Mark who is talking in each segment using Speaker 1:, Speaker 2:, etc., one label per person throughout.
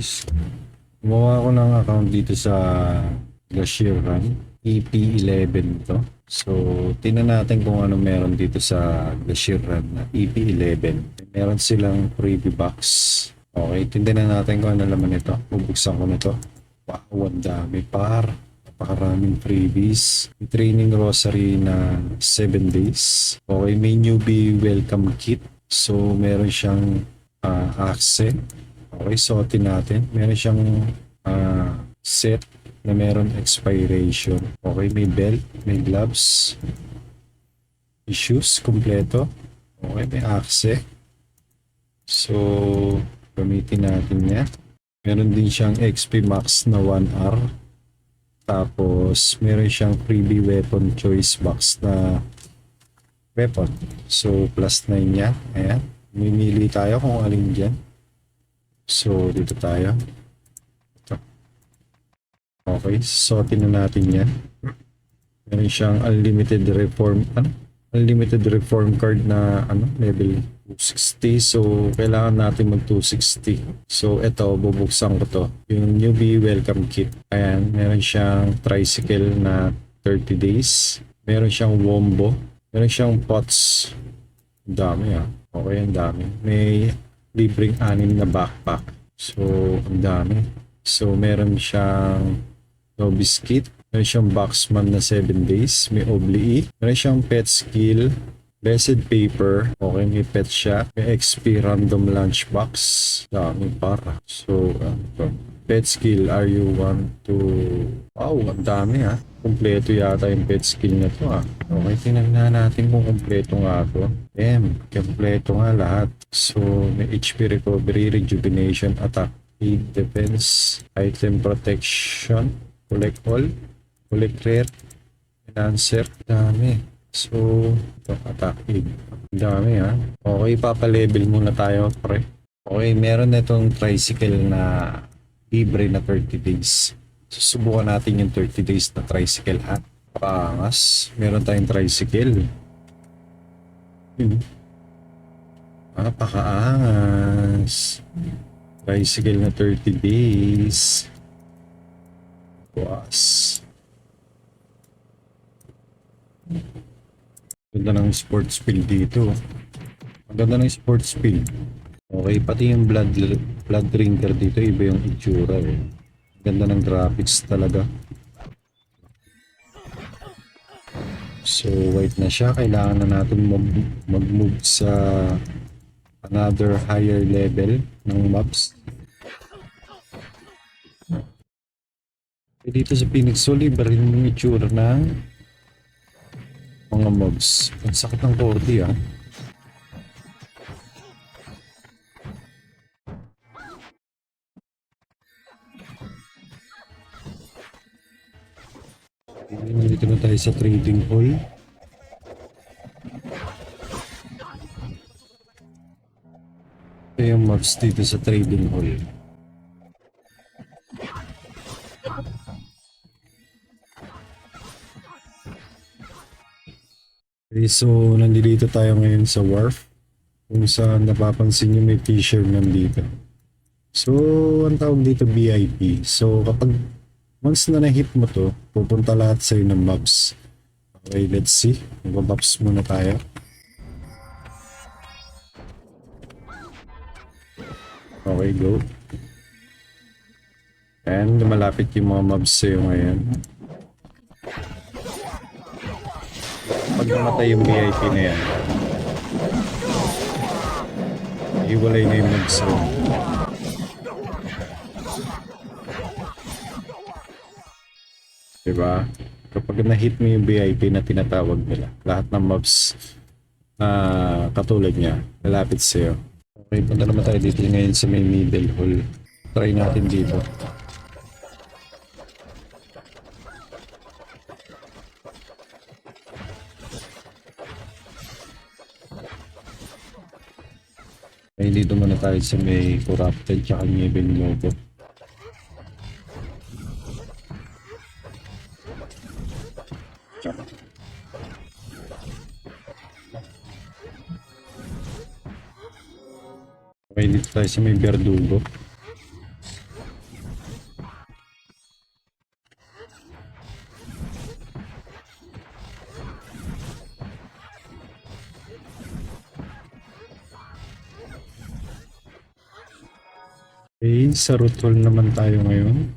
Speaker 1: guys, gumawa ko ng account dito sa Glacier Run, EP11 to. So, tingnan natin kung ano meron dito sa Glacier Run na EP11. Meron silang freebie box. Okay, tingnan natin kung ano laman ito. Bubuksan ko nito. Wow, ang dami par. Napakaraming freebies. May training rosary na 7 days. Okay, may newbie welcome kit. So, meron siyang accent. Okay, suotin natin. Meron siyang set na meron expiration. Okay, may belt, may gloves, may shoes, kompleto. Okay, may axe. So, gamitin natin yan. Meron din siyang XP Max na 1R. Tapos, meron siyang freebie weapon choice box na weapon. So, plus 9 yan. Ayan. Mimili tayo kung alin dyan. So, dito tayo. Ito. Okay, suotin na natin yan. Meron siyang unlimited reform, unlimited reform card na level 260. So, kailangan natin mag 260. So, ito, bubuksan ko to. Yung newbie welcome kit. Ayan, meron siyang tricycle na 30 days. Meron siyang wombo. Meron siyang pots. Ang dami Okay, ang dami. May libreng 6 na backpack. So, ang dami. So, meron siyang novice kit. Meron siyang boxman na 7 days. May obli. Meron siyang pet skill. Blessed paper. Okay, may pet shop. May XP random lunchbox. Dami para. So, pet skill. Are you want to... Wow, ang dami Kompleto yata yung pet skill na to Okay, tingnan na natin kung kompleto nga to. Kompleto nga lahat. So, may HP recovery, rejuvenation, attack, aid, defense, item protection, collect all, collect rare, enhancer, dami. So, ito, attack, aid. Dami Okay, papalevel muna tayo, pre. Okay, meron na itong tricycle na libre na 30 days. Susubukan natin yung 30 days na tricycle Pangas. Meron tayong tricycle. Napakaangas. Tricycle na 30 days. Was. Ganda ng sports field dito. Ang ganda ng sports field. Okay, pati yung blood drinker dito, iba yung itsura Ganda ng graphics talaga. So, white na siya. Kailangan na natin mag-move sa another higher level ng mobs. Dito sa Phoenix, so libre rin yung itsura ng mga mobs. Ang sakit ng korte Nandito na tayo sa trading hall. Ito yung mobs dito sa trading hall. Okay, so nandito tayo ngayon sa wharf. Kung saan napapansin nyo may fisherman dito. So, ang tawag dito VIP. So, kapag once na na-hit mo to, pupunta lahat sa'yo ng mobs. Okay, let's see. Mag-mobs muna tayo. Okay, go. And malapit yung mga mobs sa'yo ngayon. Pag namatay yung VIP na yan, iwalay na yung mobs sa'yo. Diba? Kapag na-hit mo yung VIP na tinatawag nila, lahat ng mobs na katulad niya, lalapit sa'yo. Okay, punta naman tayo dito ngayon sa may middle hall. Try natin dito. Okay, dito muna tayo sa may corrupted tsaka Nibel Lobo. Okay, dito tayo sa may Verdugo. Okay, sa root hall naman tayo ngayon.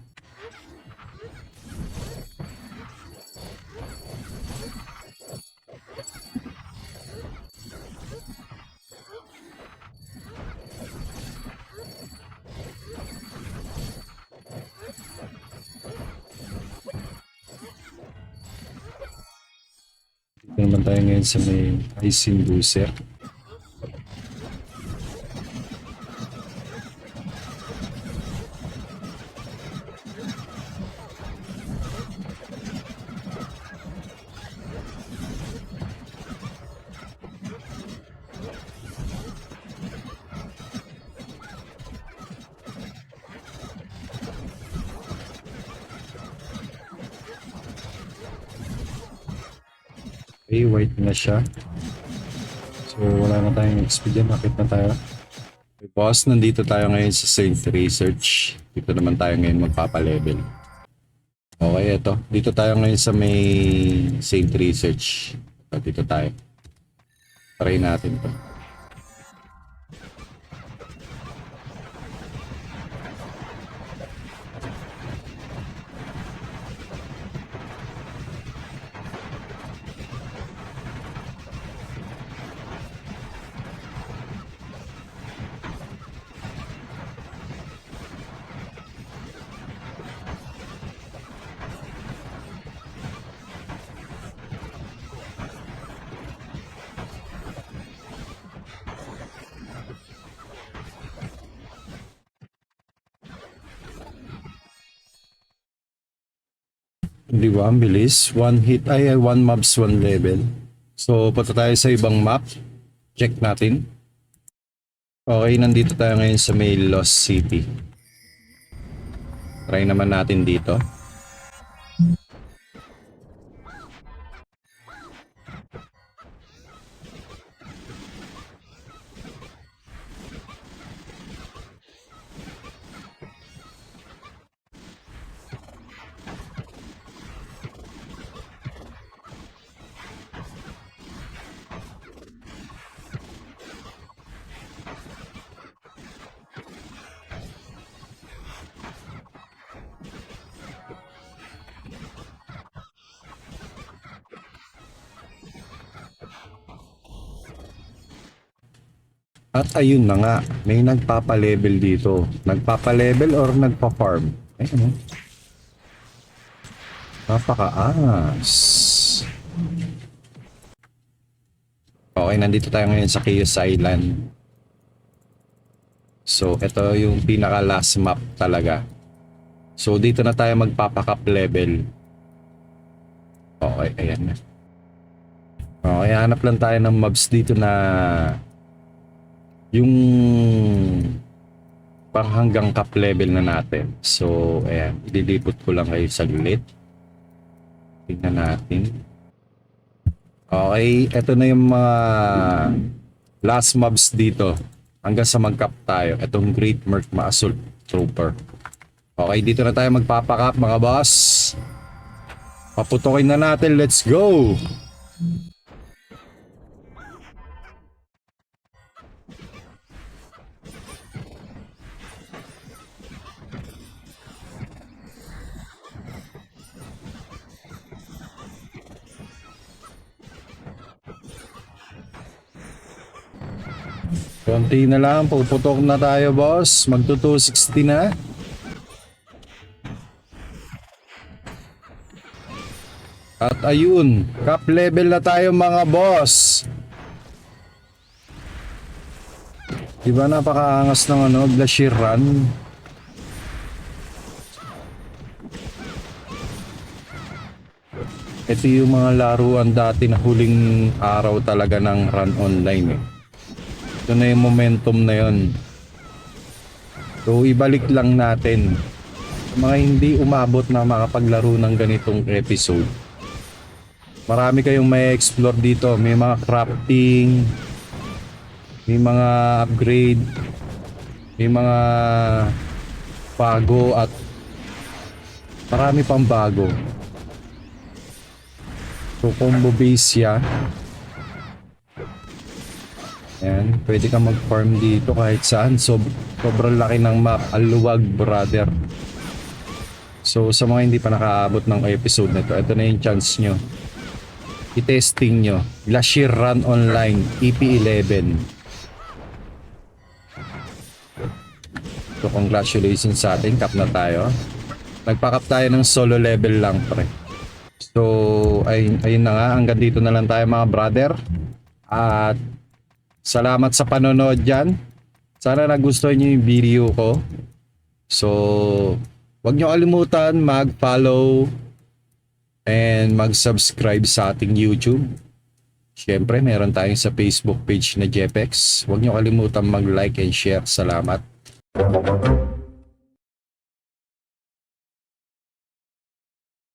Speaker 1: Dito naman tayo ngayon sa may icing booster. Okay, white na siya. So wala na tayong XP dyan. Bakit na tayo? Okay, boss, nandito tayo ngayon sa Saint Research. Dito naman tayo ngayon magpapalevel. Okay, eto. Dito tayo ngayon sa may Saint Research. Dito tayo. Try natin to. Di ba? Ang bilis. One hit, one mobs, one level. So, punta tayo sa ibang map. Check natin. Okay, nandito tayo ngayon sa may Lost City. Try naman natin dito. At ayun na nga, may nagpapa-level dito. Nagpapa-level or nagpa-farm? Ay, ano? Napaka-as. Okay, nandito tayo ngayon sa Chaos Island. So, ito yung pinaka-last map talaga. So, dito na tayo magpapa-cap level. Okay, ayan na. Okay, hanap lang tayo ng mobs dito na yung pang hanggang cap level na natin. So, ayan. Ililipot ko lang kayo saglit. Tingnan natin. Okay. Ito na yung mga last mobs dito. Hanggang sa mag-cap tayo. Itong Great Merc Assault Trooper. Okay. Dito na tayo magpapakap mga boss. Paputokin na natin. Let's go! Konti na lang, puputok na tayo boss. Magto 260 na. At ayun, cap level na tayo mga boss. Diba napakaangas ng ano, Glacier Run. Ito yung mga laruan dati na huling araw talaga ng run online eh. Ito na yung momentum na yun. So ibalik lang natin. Mga hindi umabot na makapaglaro ng ganitong episode. Marami kayong may explore dito. May mga crafting, may mga upgrade, may mga bago at marami pang bago. So combo base siya. Ayan, pwede kang mag-farm dito kahit saan. Sobrang laki ng map. Aluwag, brother. So, sa mga hindi pa nakaabot ng episode na ito na yung chance nyo. I-testing nyo. Glacier Run Online, EP11. So, congratulations sa atin. Cap na tayo. Nagpa-cap tayo ng solo level lang, pre. So, ayun na nga. Hanggang dito na lang tayo, mga brother. At salamat sa panonood dyan. Sana nagustuhan nyo yung video ko. So, huwag nyo kalimutan mag-follow and mag-subscribe sa ating YouTube. Siyempre, meron tayong sa Facebook page na JPEX. Huwag nyo kalimutan mag-like and share. Salamat.